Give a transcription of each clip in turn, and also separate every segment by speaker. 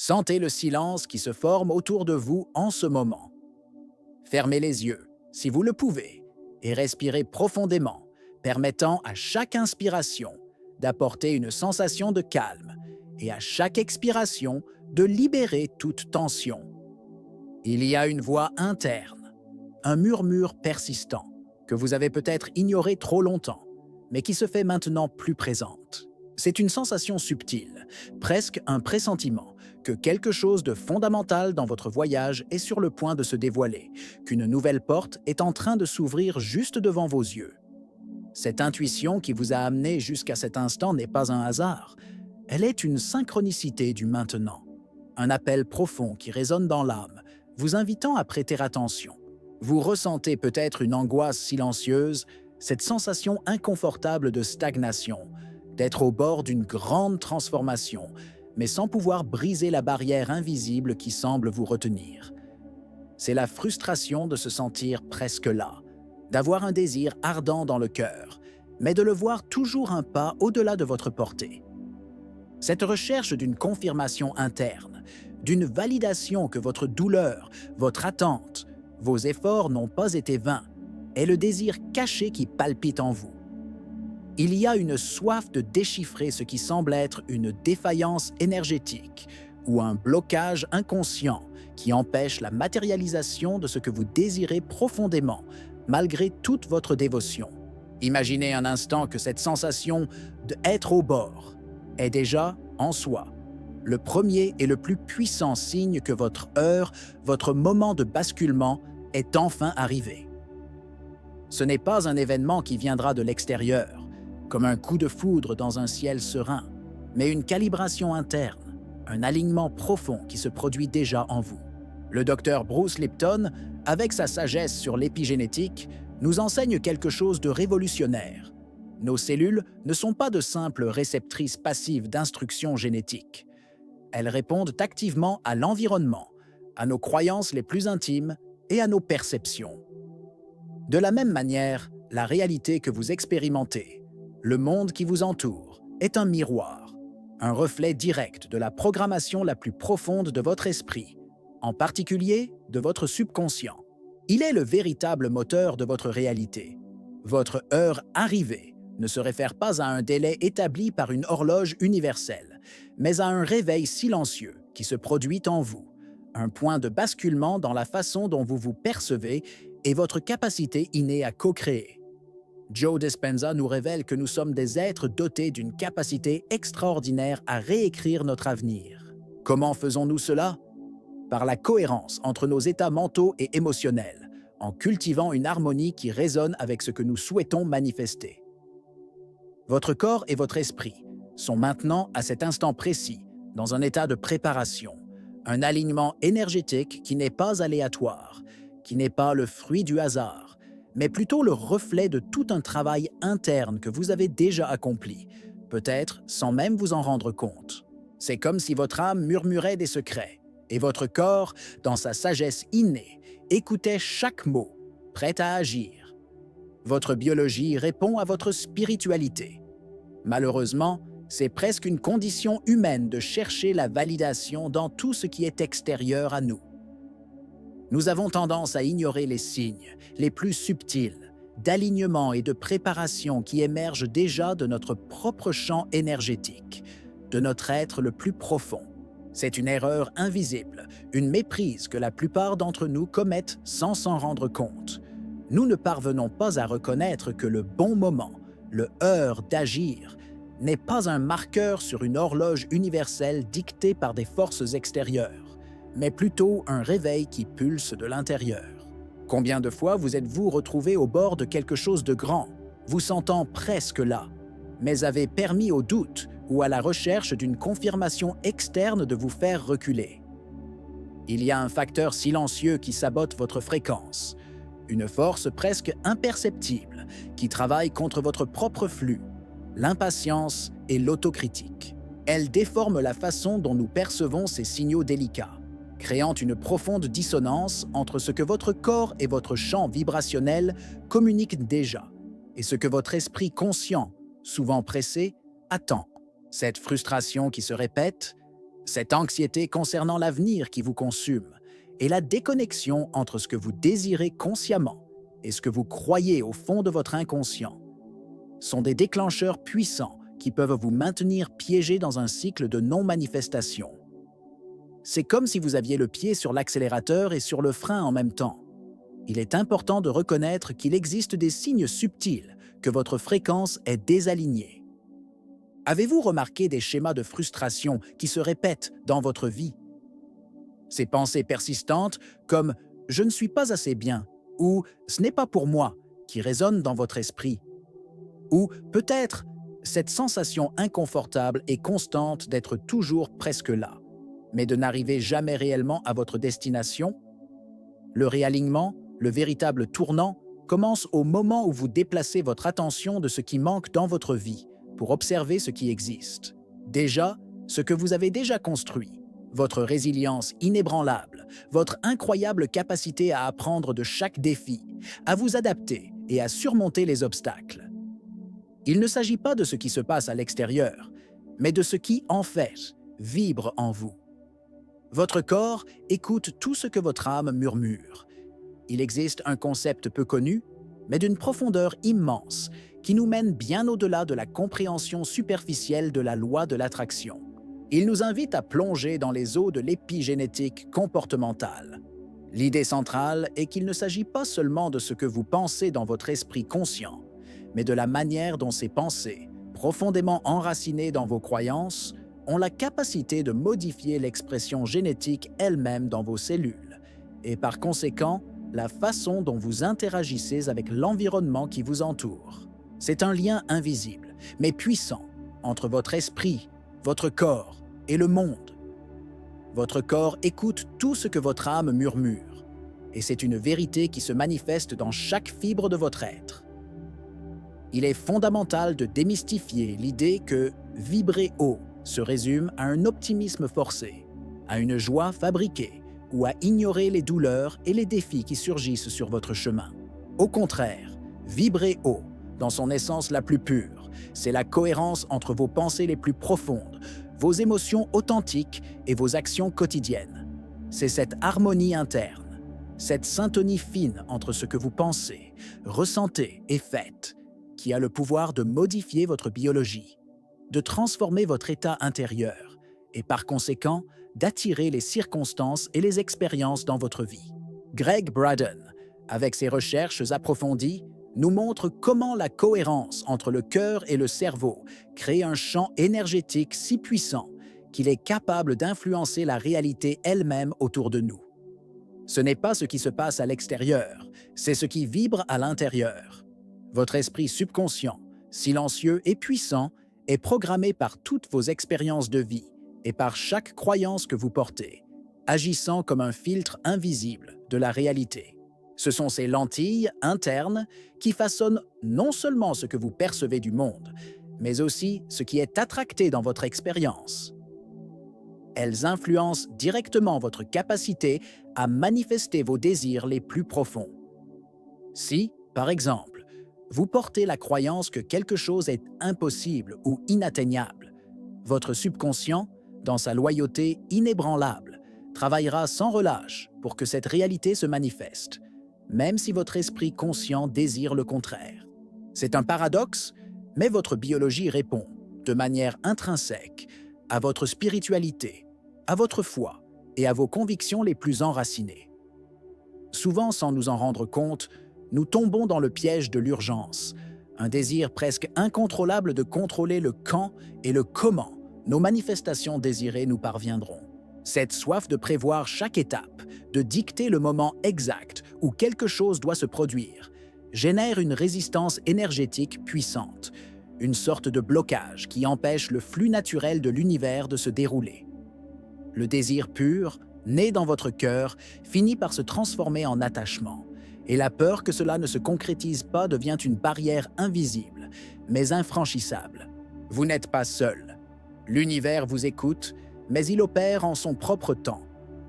Speaker 1: Sentez le silence qui se forme autour de vous en ce moment. Fermez les yeux, si vous le pouvez, et respirez profondément, permettant à chaque inspiration d'apporter une sensation de calme et à chaque expiration de libérer toute tension. Il y a une voix interne, un murmure persistant que vous avez peut-être ignoré trop longtemps, mais qui se fait maintenant plus présente. C'est une sensation subtile, presque un pressentiment, que quelque chose de fondamental dans votre voyage est sur le point de se dévoiler, qu'une nouvelle porte est en train de s'ouvrir juste devant vos yeux. Cette intuition qui vous a amené jusqu'à cet instant n'est pas un hasard, elle est une synchronicité du maintenant, un appel profond qui résonne dans l'âme, vous invitant à prêter attention. Vous ressentez peut-être une angoisse silencieuse, cette sensation inconfortable de stagnation, d'être au bord d'une grande transformation, mais sans pouvoir briser la barrière invisible qui semble vous retenir. C'est la frustration de se sentir presque là, d'avoir un désir ardent dans le cœur, mais de le voir toujours un pas au-delà de votre portée. Cette recherche d'une confirmation interne, d'une validation que votre douleur, votre attente, vos efforts n'ont pas été vains, est le désir caché qui palpite en vous. Il y a une soif de déchiffrer ce qui semble être une défaillance énergétique ou un blocage inconscient qui empêche la matérialisation de ce que vous désirez profondément, malgré toute votre dévotion. Imaginez un instant que cette sensation d'être au bord est déjà, en soi, le premier et le plus puissant signe que votre heure, votre moment de basculement est enfin arrivé. Ce n'est pas un événement qui viendra de l'extérieur, comme un coup de foudre dans un ciel serein, mais une calibration interne, un alignement profond qui se produit déjà en vous. Le docteur Bruce Lipton, avec sa sagesse sur l'épigénétique, nous enseigne quelque chose de révolutionnaire. Nos cellules ne sont pas de simples réceptrices passives d'instructions génétiques. Elles répondent activement à l'environnement, à nos croyances les plus intimes et à nos perceptions. De la même manière, la réalité que vous expérimentez, le monde qui vous entoure, est un miroir, un reflet direct de la programmation la plus profonde de votre esprit, en particulier de votre subconscient. Il est le véritable moteur de votre réalité. Votre heure arrivée ne se réfère pas à un délai établi par une horloge universelle, mais à un réveil silencieux qui se produit en vous, un point de basculement dans la façon dont vous vous percevez et votre capacité innée à co-créer. Joe Dispenza nous révèle que nous sommes des êtres dotés d'une capacité extraordinaire à réécrire notre avenir. Comment faisons-nous cela? Par la cohérence entre nos états mentaux et émotionnels, en cultivant une harmonie qui résonne avec ce que nous souhaitons manifester. Votre corps et votre esprit sont maintenant, à cet instant précis, dans un état de préparation, un alignement énergétique qui n'est pas aléatoire, qui n'est pas le fruit du hasard, mais plutôt le reflet de tout un travail interne que vous avez déjà accompli, peut-être sans même vous en rendre compte. C'est comme si votre âme murmurait des secrets, et votre corps, dans sa sagesse innée, écoutait chaque mot, prêt à agir. Votre biologie répond à votre spiritualité. Malheureusement, c'est presque une condition humaine de chercher la validation dans tout ce qui est extérieur à nous. Nous avons tendance à ignorer les signes, les plus subtils, d'alignement et de préparation qui émergent déjà de notre propre champ énergétique, de notre être le plus profond. C'est une erreur invisible, une méprise que la plupart d'entre nous commettent sans s'en rendre compte. Nous ne parvenons pas à reconnaître que le bon moment, le heure d'agir, n'est pas un marqueur sur une horloge universelle dictée par des forces extérieures, mais plutôt un réveil qui pulse de l'intérieur. Combien de fois vous êtes-vous retrouvé au bord de quelque chose de grand, vous sentant presque là, mais avez permis au doute ou à la recherche d'une confirmation externe de vous faire reculer? Il y a un facteur silencieux qui sabote votre fréquence, une force presque imperceptible qui travaille contre votre propre flux, l'impatience et l'autocritique. Elle déforme la façon dont nous percevons ces signaux délicats, créant une profonde dissonance entre ce que votre corps et votre champ vibrationnel communiquent déjà et ce que votre esprit conscient, souvent pressé, attend. Cette frustration qui se répète, Cette anxiété concernant l'avenir qui vous consume et la déconnexion entre ce que vous désirez consciemment et ce que vous croyez au fond de votre inconscient sont des déclencheurs puissants qui peuvent vous maintenir piégé dans un cycle de non-manifestation. C'est comme si vous aviez le pied sur l'accélérateur et sur le frein en même temps. Il est important de reconnaître qu'il existe des signes subtils que votre fréquence est désalignée. Avez-vous remarqué des schémas de frustration qui se répètent dans votre vie? Ces pensées persistantes comme « je ne suis pas assez bien » ou « ce n'est pas pour moi » qui résonnent dans votre esprit. Ou peut-être cette sensation inconfortable et constante d'être toujours presque là, mais de n'arriver jamais réellement à votre destination. Le réalignement, le véritable tournant, commence au moment où vous déplacez votre attention de ce qui manque dans votre vie pour observer ce qui existe. Déjà, ce que vous avez déjà construit, votre résilience inébranlable, votre incroyable capacité à apprendre de chaque défi, à vous adapter et à surmonter les obstacles. Il ne s'agit pas de ce qui se passe à l'extérieur, mais de ce qui, en fait, vibre en vous. Votre corps écoute tout ce que votre âme murmure. Il existe un concept peu connu, mais d'une profondeur immense, qui nous mène bien au-delà de la compréhension superficielle de la loi de l'attraction. Il nous invite à plonger dans les eaux de l'épigénétique comportementale. L'idée centrale est qu'il ne s'agit pas seulement de ce que vous pensez dans votre esprit conscient, mais de la manière dont ces pensées, profondément enracinées dans vos croyances, ont la capacité de modifier l'expression génétique elle-même dans vos cellules, et par conséquent, la façon dont vous interagissez avec l'environnement qui vous entoure. C'est un lien invisible, mais puissant, entre votre esprit, votre corps et le monde. Votre corps écoute tout ce que votre âme murmure, et c'est une vérité qui se manifeste dans chaque fibre de votre être. Il est fondamental de démystifier l'idée que vibrer haut se résume à un optimisme forcé, à une joie fabriquée ou à ignorer les douleurs et les défis qui surgissent sur votre chemin. Au contraire, vibrer haut, dans son essence la plus pure, c'est la cohérence entre vos pensées les plus profondes, vos émotions authentiques et vos actions quotidiennes. C'est cette harmonie interne, cette syntonie fine entre ce que vous pensez, ressentez et faites, qui a le pouvoir de modifier votre biologie, de transformer votre état intérieur et par conséquent d'attirer les circonstances et les expériences dans votre vie. Gregg Braden, avec ses recherches approfondies, nous montre comment la cohérence entre le cœur et le cerveau crée un champ énergétique si puissant qu'il est capable d'influencer la réalité elle-même autour de nous. Ce n'est pas ce qui se passe à l'extérieur, c'est ce qui vibre à l'intérieur. Votre esprit subconscient, silencieux et puissant, est programmé par toutes vos expériences de vie et par chaque croyance que vous portez, agissant comme un filtre invisible de la réalité. Ce sont ces lentilles internes qui façonnent non seulement ce que vous percevez du monde, mais aussi ce qui est attracté dans votre expérience. Elles influencent directement votre capacité à manifester vos désirs les plus profonds. Si, par exemple, vous portez la croyance que quelque chose est impossible ou inatteignable, votre subconscient, dans sa loyauté inébranlable, travaillera sans relâche pour que cette réalité se manifeste, même si votre esprit conscient désire le contraire. C'est un paradoxe, mais votre biologie répond, de manière intrinsèque, à votre spiritualité, à votre foi et à vos convictions les plus enracinées. Souvent, sans nous en rendre compte, nous tombons dans le piège de l'urgence, un désir presque incontrôlable de contrôler le quand et le comment nos manifestations désirées nous parviendront. Cette soif de prévoir chaque étape, de dicter le moment exact où quelque chose doit se produire, génère une résistance énergétique puissante, une sorte de blocage qui empêche le flux naturel de l'univers de se dérouler. Le désir pur, né dans votre cœur, finit par se transformer en attachement, et la peur que cela ne se concrétise pas devient une barrière invisible, mais infranchissable. Vous n'êtes pas seul. L'univers vous écoute, mais il opère en son propre temps,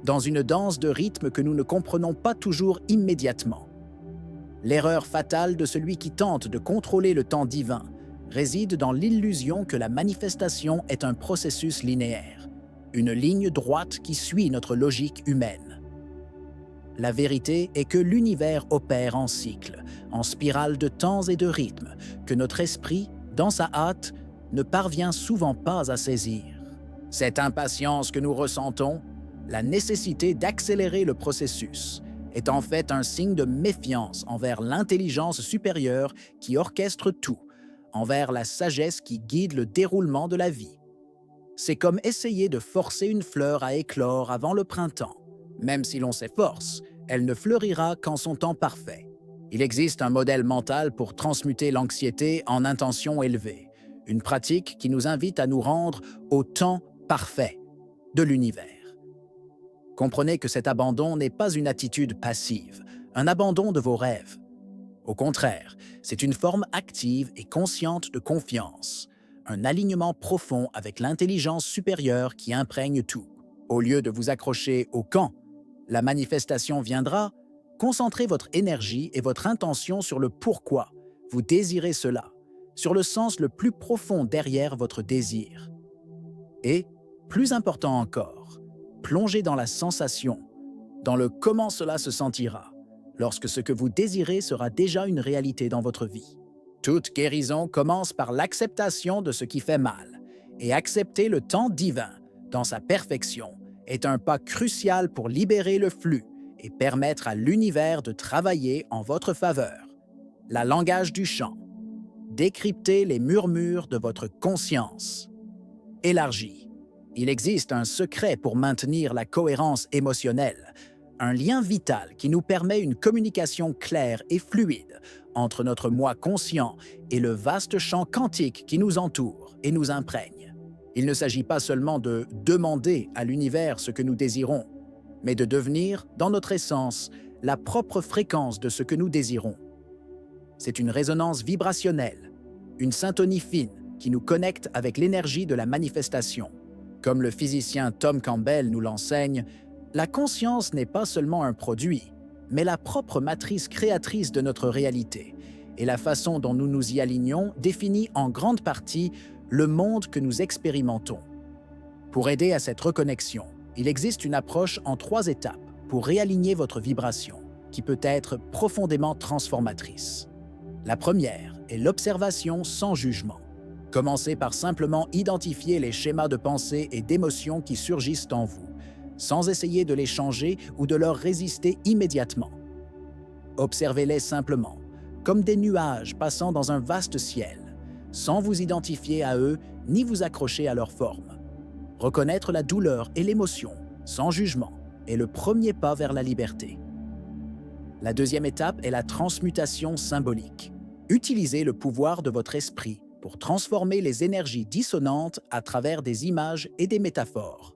Speaker 1: dans une danse de rythme que nous ne comprenons pas toujours immédiatement. L'erreur fatale de celui qui tente de contrôler le temps divin réside dans l'illusion que la manifestation est un processus linéaire. une ligne droite qui suit notre logique humaine. La vérité est que l'univers opère en cycle, en spirale de temps et de rythme, que notre esprit, dans sa hâte, ne parvient souvent pas à saisir. Cette impatience que nous ressentons, la nécessité d'accélérer le processus, est en fait un signe de méfiance envers l'intelligence supérieure qui orchestre tout, envers la sagesse qui guide le déroulement de la vie. C'est comme essayer de forcer une fleur à éclore avant le printemps. Même si l'on s'efforce, elle ne fleurira qu'en son temps parfait. Il existe un modèle mental pour transmuter l'anxiété en intention élevée, une pratique qui nous invite à nous rendre au temps parfait de l'univers. Comprenez que cet abandon n'est pas une attitude passive, un abandon de vos rêves. Au contraire, c'est une forme active et consciente de confiance, un alignement profond avec l'intelligence supérieure qui imprègne tout. Au lieu de vous accrocher au quand la manifestation viendra, concentrez votre énergie et votre intention sur le pourquoi vous désirez cela, sur le sens le plus profond derrière votre désir. Et, plus important encore, plongez dans la sensation, dans le comment cela se sentira, lorsque ce que vous désirez sera déjà une réalité dans votre vie. Toute guérison commence par l'acceptation de ce qui fait mal, et accepter le temps divin, dans sa perfection, est un pas crucial pour libérer le flux et permettre à l'univers de travailler en votre faveur. La langage du chant. Décryptez les murmures de votre conscience. Élargie. Il existe un secret pour maintenir la cohérence émotionnelle, un lien vital qui nous permet une communication claire et fluide entre notre moi conscient et le vaste champ quantique qui nous entoure et nous imprègne. Il ne s'agit pas seulement de demander à l'univers ce que nous désirons, mais de devenir, dans notre essence, la propre fréquence de ce que nous désirons. C'est une résonance vibrationnelle, une syntonie fine qui nous connecte avec l'énergie de la manifestation. Comme le physicien Tom Campbell nous l'enseigne, la conscience n'est pas seulement un produit, mais la propre matrice créatrice de notre réalité, et la façon dont nous nous y alignons définit en grande partie le monde que nous expérimentons. Pour aider à cette reconnexion, il existe une approche en 3 étapes pour réaligner votre vibration, qui peut être profondément transformatrice. La première est l'observation sans jugement. Commencez par simplement identifier les schémas de pensée et d'émotions qui surgissent en vous, sans essayer de les changer ou de leur résister immédiatement. Observez-les simplement, comme des nuages passant dans un vaste ciel, sans vous identifier à eux ni vous accrocher à leur forme. Reconnaître la douleur et l'émotion, sans jugement, est le premier pas vers la liberté. La deuxième étape est la transmutation symbolique. Utilisez le pouvoir de votre esprit pour transformer les énergies dissonantes à travers des images et des métaphores.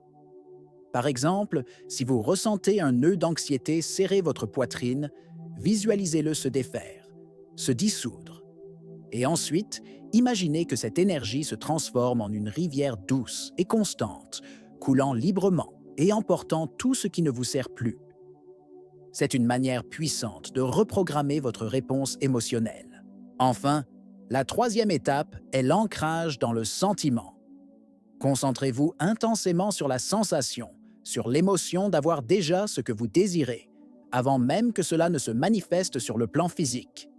Speaker 1: Par exemple, si vous ressentez un nœud d'anxiété serrer votre poitrine, visualisez-le se défaire, se dissoudre. Et ensuite, imaginez que cette énergie se transforme en une rivière douce et constante, coulant librement et emportant tout ce qui ne vous sert plus. C'est une manière puissante de reprogrammer votre réponse émotionnelle. Enfin, la troisième étape est l'ancrage dans le sentiment. Concentrez-vous intensément sur la sensation, sur l'émotion d'avoir déjà ce que vous désirez, avant même que cela ne se manifeste sur le plan physique.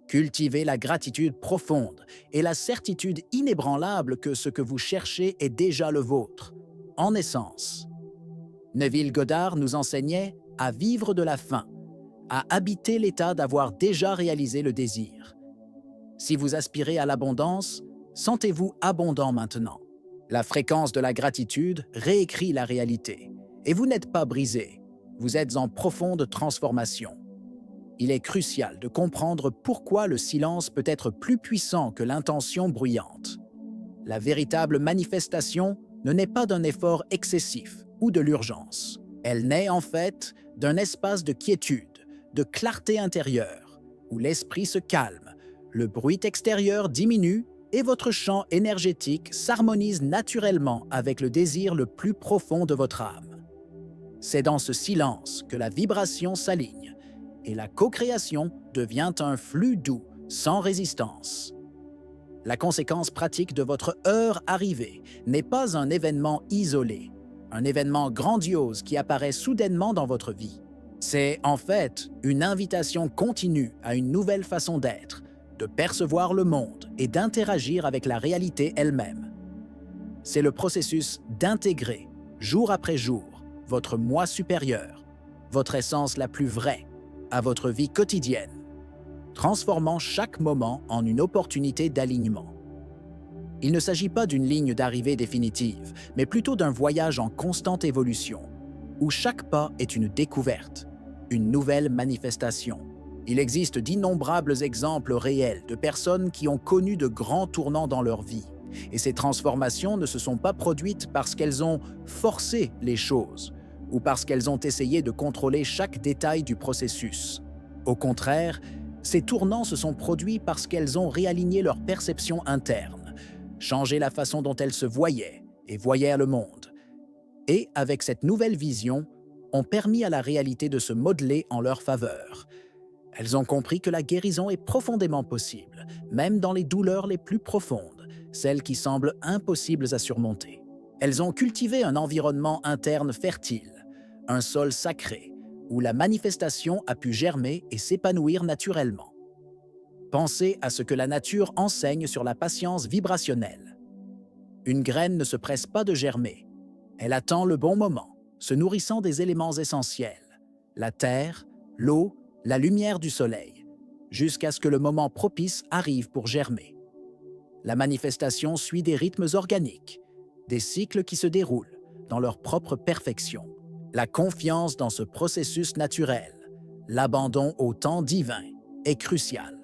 Speaker 1: Cultivez la gratitude profonde et la certitude inébranlable que ce que vous cherchez est déjà le vôtre, en essence. Neville Goddard nous enseignait à vivre de la faim, à habiter l'état d'avoir déjà réalisé le désir. Si vous aspirez à l'abondance, sentez-vous abondant maintenant. La fréquence de la gratitude réécrit la réalité. Et vous n'êtes pas brisé, vous êtes en profonde transformation. Il est crucial de comprendre pourquoi le silence peut être plus puissant que l'intention bruyante. La véritable manifestation ne naît pas d'un effort excessif ou de l'urgence. Elle naît en fait d'un espace de quiétude, de clarté intérieure, où l'esprit se calme, le bruit extérieur diminue et votre champ énergétique s'harmonise naturellement avec le désir le plus profond de votre âme. C'est dans ce silence que la vibration s'aligne et la co-création devient un flux doux, sans résistance. La conséquence pratique de votre heure arrivée n'est pas un événement isolé, un événement grandiose qui apparaît soudainement dans votre vie. C'est en fait une invitation continue à une nouvelle façon d'être, de percevoir le monde et d'interagir avec la réalité elle-même. C'est le processus d'intégrer, jour après jour, votre moi supérieur, votre essence la plus vraie, à votre vie quotidienne, transformant chaque moment en une opportunité d'alignement. Il ne s'agit pas d'une ligne d'arrivée définitive, mais plutôt d'un voyage en constante évolution, où chaque pas est une découverte, une nouvelle manifestation. Il existe d'innombrables exemples réels de personnes qui ont connu de grands tournants dans leur vie, et ces transformations ne se sont pas produites parce qu'elles ont forcé les choses ou parce qu'elles ont essayé de contrôler chaque détail du processus. Au contraire, ces tournants se sont produits parce qu'elles ont réaligné leur perception interne, changé la façon dont elles se voyaient et voyaient le monde, et avec cette nouvelle vision, ont permis à la réalité de se modeler en leur faveur. Elles ont compris que la guérison est profondément possible, même dans les douleurs les plus profondes, celles qui semblent impossibles à surmonter. Elles ont cultivé un environnement interne fertile, un sol sacré, où la manifestation a pu germer et s'épanouir naturellement. Pensez à ce que la nature enseigne sur la patience vibrationnelle. Une graine ne se presse pas de germer. Elle attend le bon moment, se nourrissant des éléments essentiels, la terre, l'eau, la lumière du soleil, jusqu'à ce que le moment propice arrive pour germer. La manifestation suit des rythmes organiques, des cycles qui se déroulent dans leur propre perfection. La confiance dans ce processus naturel, l'abandon au temps divin, est crucial.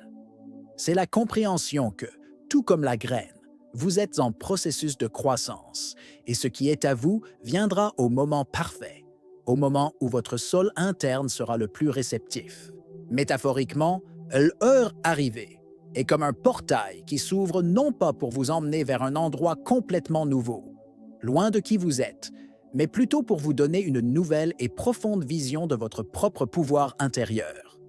Speaker 1: C'est la compréhension que, tout comme la graine, vous êtes en processus de croissance et ce qui est à vous viendra au moment parfait, au moment où votre sol interne sera le plus réceptif. Métaphoriquement, l'heure arrivée est comme un portail qui s'ouvre non pas pour vous emmener vers un endroit complètement nouveau, loin de qui vous êtes, mais plutôt pour vous donner une nouvelle et profonde vision de votre propre pouvoir intérieur.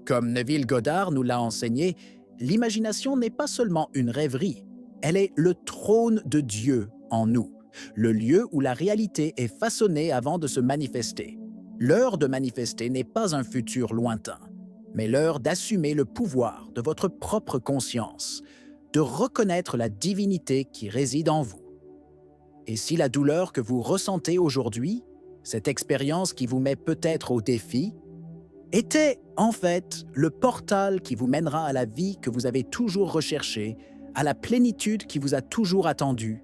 Speaker 1: Comme Neville Goddard nous l'a enseigné, l'imagination n'est pas seulement une rêverie, elle est le trône de Dieu en nous, le lieu où la réalité est façonnée avant de se manifester. L'heure de manifester n'est pas un futur lointain, mais l'heure d'assumer le pouvoir de votre propre conscience, de reconnaître la divinité qui réside en vous. Et si la douleur que vous ressentez aujourd'hui, cette expérience qui vous met peut-être au défi, était en fait le portal qui vous mènera à la vie que vous avez toujours recherchée, à la plénitude qui vous a toujours attendu,